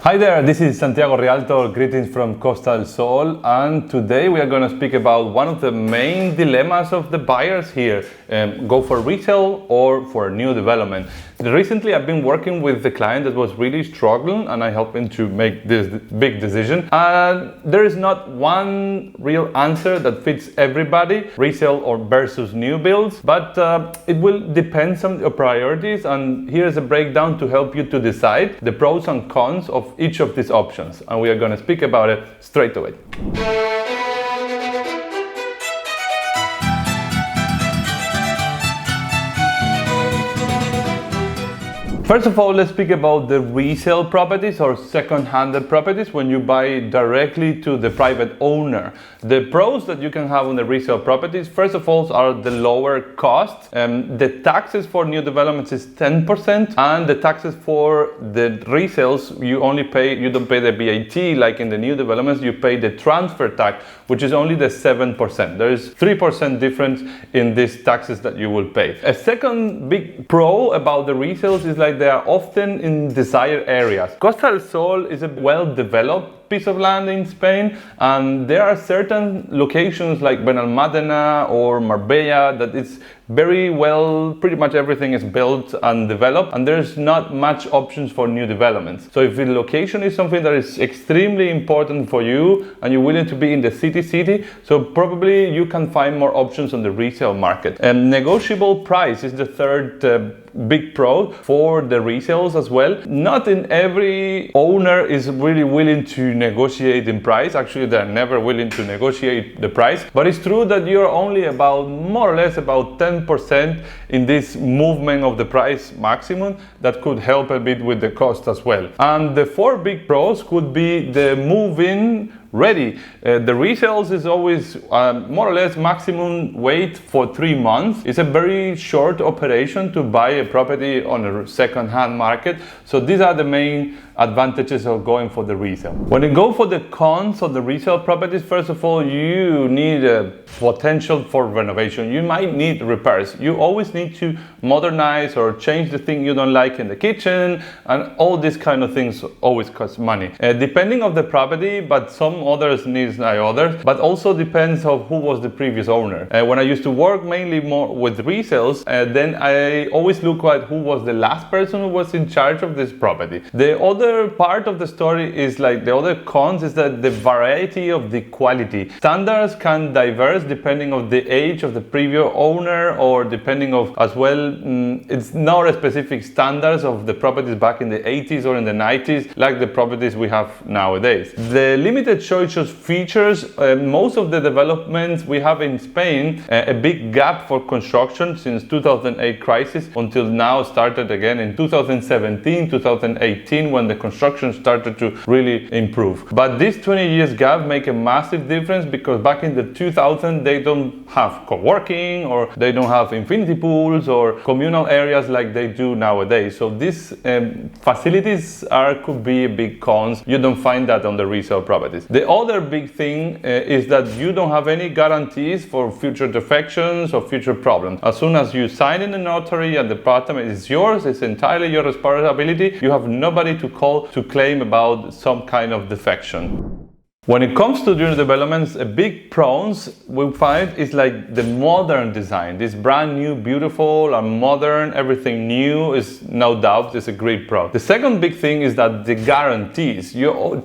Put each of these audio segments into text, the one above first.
Hi there, this is Santiago Rialto, greetings from Costa del Sol, and today we are going to speak about one of the main dilemmas of the buyers here, go for resale or for new development. Recently I've been working with the client that was really struggling and I helped him to make this big decision, and there is not one real answer that fits everybody, resale or versus new builds, but it will depend on your priorities, and here's a breakdown to help you to decide the pros and cons of each of these options, and we are going to speak about it straight away. First of all, let's speak about the resale properties or second-handed properties when you buy directly to the private owner. The pros that you can have on the resale properties, first of all, are the lower cost. The taxes for new developments is 10%, and the taxes for the resales, you don't pay the VAT like in the new developments, you pay the transfer tax, which is only the 7%. There is 3% difference in these taxes that you will pay. A second big pro about the resales is like they are often in desired areas. Costa del Sol is a well-developed piece of land in Spain, and there are certain locations like Benalmádena or Marbella that it's very well, pretty much everything is built and developed, and there's not much options for new developments. So if the location is something that is extremely important for you and you're willing to be in the city, so probably you can find more options on the resale market. Negotiable price is the third big pro for the resales as well. Not in every owner is really willing to negotiate in price. Actually, they're never willing to negotiate the price, but it's true that you're only about more or less about 10% in this movement of the price maximum that could help a bit with the cost as well. And the four big pros could be the move-in ready. The resales is always more or less maximum wait for 3 months. It's a very short operation to buy a property on a second-hand market. So these are the main advantages of going for the resale. When you go for the cons of the resale properties, first of all, you need a potential for renovation. You might need repairs. You always need to modernize or change the thing you don't like in the kitchen, and all these kind of things always cost money. Depending on the property, but some others needs like others, but also depends on who was the previous owner. When I used to work mainly more with resales, then I always look at who was the last person who was in charge of this property. The other part of the story is like the other cons is that the variety of the quality. Standards can diverse depending on the age of the previous owner, or depending of as well, it's not a specific standards of the properties back in the 80s or in the 90s like the properties we have nowadays. The limited choice of features, most of the developments we have in Spain, a big gap for construction since 2008 crisis until now, started again in 2017, 2018 when the construction started to really improve. But this 20 years gap make a massive difference, because back in the 2000s they don't have co-working, or they don't have infinity pools or communal areas like they do nowadays. So these facilities could be a big cons. You don't find that on the resale properties. The other big thing is that you don't have any guarantees for future defections or future problems. As soon as you sign in the notary and the apartment is yours, it's entirely your responsibility. You have nobody to call to claim about some kind of defection. When it comes to new developments, a big pros we find is like the modern design. This brand new, beautiful and modern, everything new is no doubt is a great pro. The second big thing is that the guarantees.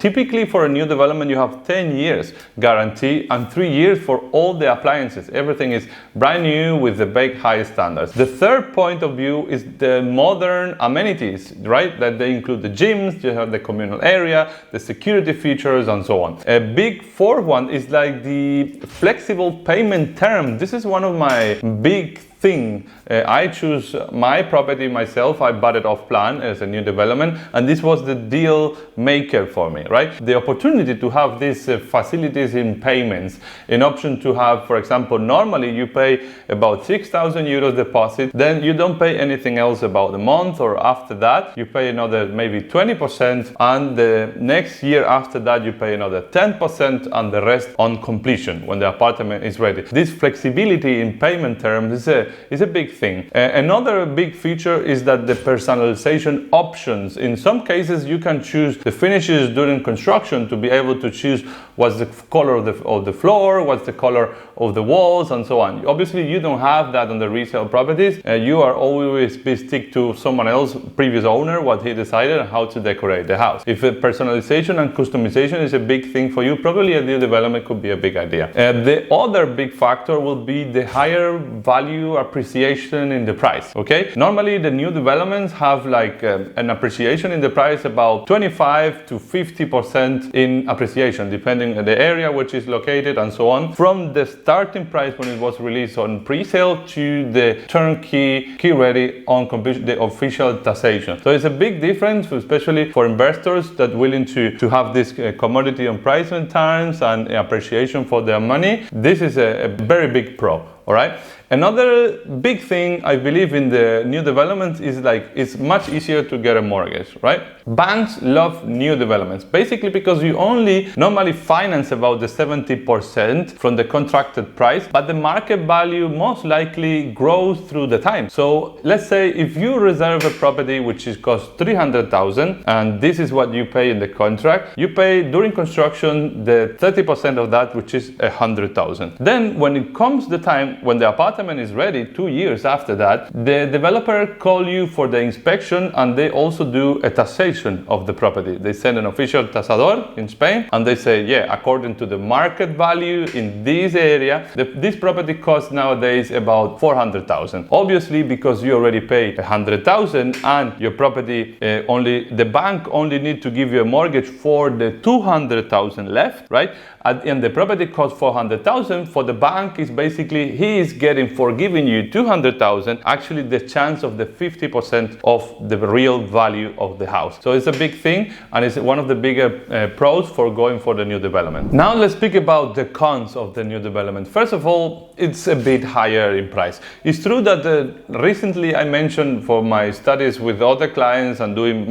Typically for a new development you have 10 years guarantee and 3 years for all the appliances. Everything is brand new with the big high standards. The third point of view is the modern amenities, right? That they include the gyms, you have the communal area, the security features and so on. A big fourth one is like the flexible payment term. This is one of my big thing. I choose my property myself. I bought it off plan as a new development, and this was the deal maker for me, right? The opportunity to have these facilities in payments, an option to have, for example, normally you pay about 6,000 euros deposit, then you don't pay anything else about the month, or after that you pay another maybe 20%, and the next year after that you pay another 10%, and the rest on completion when the apartment is ready. This flexibility in payment terms is a a big thing. Another big feature is that the personalization options. In some cases, you can choose the finishes during construction to be able to choose what's the color of the floor, what's the color of the walls, and so on. Obviously, you don't have that on the resale properties. You are always be stick to someone else, previous owner, what he decided and how to decorate the house. If personalization and customization is a big thing for you, probably a new development could be a big idea. The other big factor will be the higher value appreciation in the price. Okay, normally the new developments have like an appreciation in the price about 25 to 50% in appreciation, depending on the area which is located and so on, from the starting price when it was released on pre-sale to the turnkey key ready on completion, the official taxation. So it's a big difference, especially for investors that willing to have this commodity on price and terms and appreciation for their money. This is a very big pro. All right. Another big thing I believe in the new developments is like it's much easier to get a mortgage, right? Banks love new developments, basically because you only normally finance about the 70% from the contracted price, but the market value most likely grows through the time. So let's say if you reserve a property which is cost 300,000 and this is what you pay in the contract, you pay during construction the 30% of that, which is 100,000. Then when it comes the time when the apartment is ready, 2 years after that, the developer call you for the inspection and they also do a taxation of the property. They send an official tasador in Spain and they say, yeah, according to the market value in this area, this property costs nowadays about 400,000. Obviously, because you already paid 100,000 and your property the bank only need to give you a mortgage for the 200,000 left, right? And the property costs 400,000. For the bank is basically he is getting for giving you 200,000 actually the chance of the 50% of the real value of the house. So it's a big thing and it's one of the bigger pros for going for the new development. Now let's speak about the cons of the new development. First of all, it's a bit higher in price. It's true that recently I mentioned for my studies with other clients and doing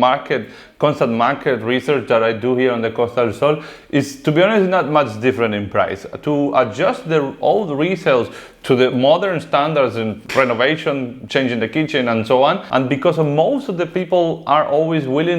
constant market research that I do here on the Costa del Sol is, to be honest, not much different in price. To adjust the old resales to the modern standards in renovation, changing the kitchen and so on, and because most of the people are always willing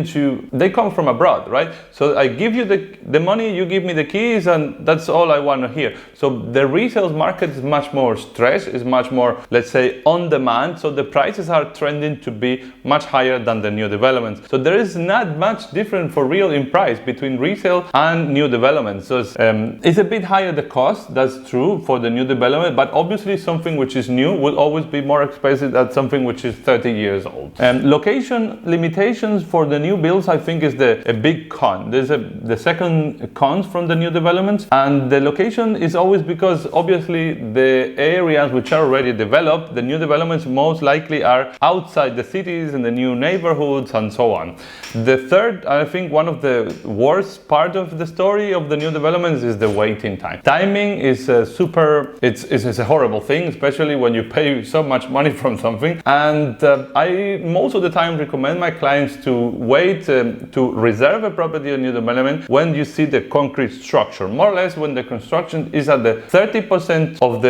they come from abroad, right? So I give you the money, you give me the keys, and that's all I want to hear. So the resales market is much more stressed, is much more, let's say, on demand, so the prices are trending to be much higher than the new developments. So there is not much different for real in price between resale and new developments. So it's a bit higher the cost, that's true, for the new development, but obviously something which is new will always be more expensive than something which is 30 years old. Location limitations for the new builds, I think, is a big con. There's the second cons from the new developments, and the location is always because obviously the areas which are already developed, the new developments most likely are outside the cities and the new neighborhoods and so on. The third, I think one of the worst part of the story of the new developments is the waiting time. Timing is it's a horrible thing, especially when you pay so much money from something. And I most of the time recommend my clients to wait to reserve a property or new development when you see the concrete structure, more or less when the construction is at the 30% of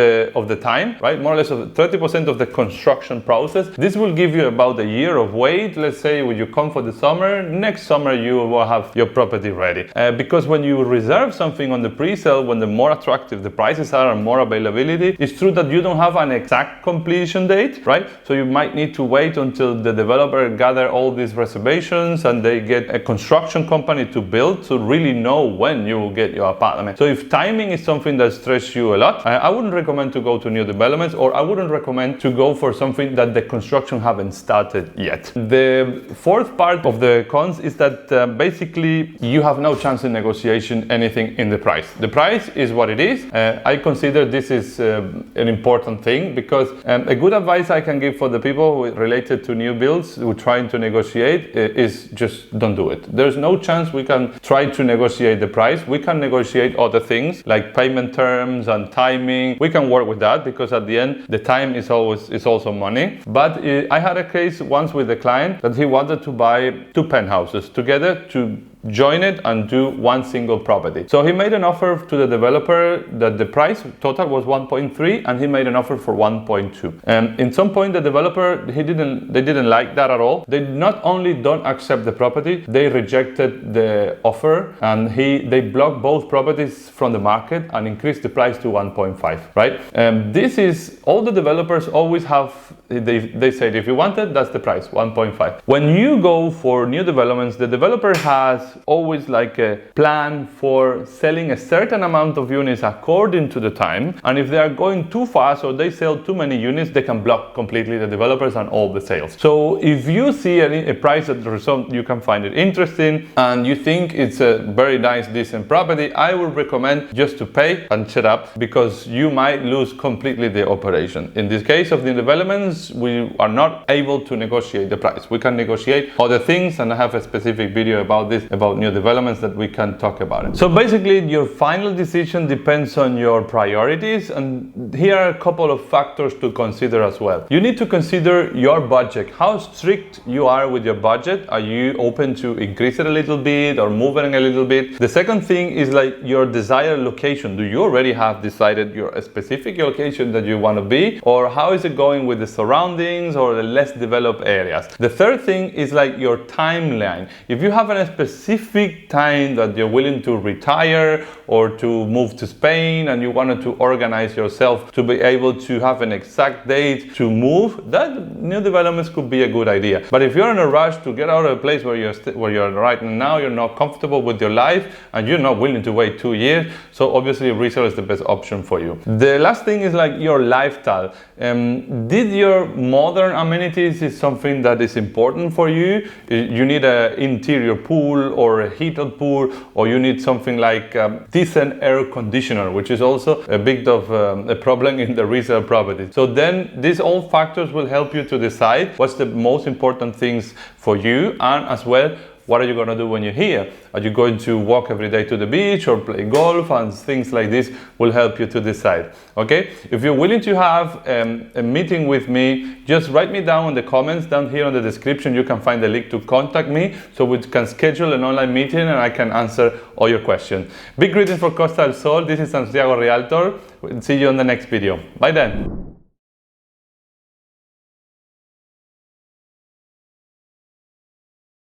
the time, right? More or less 30% of the construction process. This will give you about a year of wait. Let's say when you come for the summer, next summer you will have your property ready. Because when you reserve something on the pre-sale, when the more attractive the prices are and more availability, it's true that you don't have an exact completion date, right? So you might need to wait until the developer gather all these reservations and they get a construction company to build to really know when you will get your apartment. So if timing is something that stresses you a lot, I wouldn't recommend to go to new developments, or I wouldn't recommend to go for something that the construction haven't started yet. The fourth part of the cons is that basically you have no chance in negotiation anything in the price. The price is what it is. I consider this is an important thing because a good advice I can give for the people related to new builds who are trying to negotiate is just don't do it. There's no chance we can try to negotiate the price. We can negotiate other things like payment terms and timing. We can work with that because at the end the time is also money. But I had a case once with a client that he wanted to buy 2 penthouses together to join it and do one single property. So he made an offer to the developer that the price total was 1.3 and he made an offer for 1.2. And in some point the developer, they didn't like that at all. They not only don't accept the property, they rejected the offer and they blocked both properties from the market and increased the price to 1.5, right? This is, all the developers always have, they said if you want it, that's the price, 1.5. When you go for new developments, the developer has always like a plan for selling a certain amount of units according to the time, and if they are going too fast or they sell too many units, they can block completely the developers and all the sales. So if you see a price that you can find it interesting and you think it's a very nice, decent property, I would recommend just to pay and shut up, because you might lose completely the operation. In this case of the developments, we are not able to negotiate the price. We can negotiate other things, and I have a specific video about this, about new developments, that we can talk about it. So basically your final decision depends on your priorities, and here are a couple of factors to consider as well. You need to consider your budget, how strict you are with your budget. Are you open to increase it a little bit or move it a little bit? The second thing is like your desired location. Do you already have decided your specific location that you want to be, or how is it going with the surroundings or the less developed areas? The third thing is like your timeline. If you have a specific time that you're willing to retire or to move to Spain and you wanted to organize yourself to be able to have an exact date to move, that new developments could be a good idea. But if you're in a rush to get out of a place where you're right now, you're not comfortable with your life and you're not willing to wait 2 years, so obviously resale is the best option for you. The last thing is like your lifestyle. Did your modern amenities is something that is important for you? You need an interior pool or a heated pool, or you need something like decent air conditioner, which is also a bit of a problem in the resale property. So then these all factors will help you to decide what's the most important things for you, and as well, what are you going to do when you're here? Are you going to walk every day to the beach or play golf? And things like this will help you to decide. Okay? If you're willing to have a meeting with me, just write me down in the comments down here in the description. You can find the link to contact me, so we can schedule an online meeting and I can answer all your questions. Big greetings for Costa del Sol. This is Santiago Realtor. We'll see you on the next video. Bye then.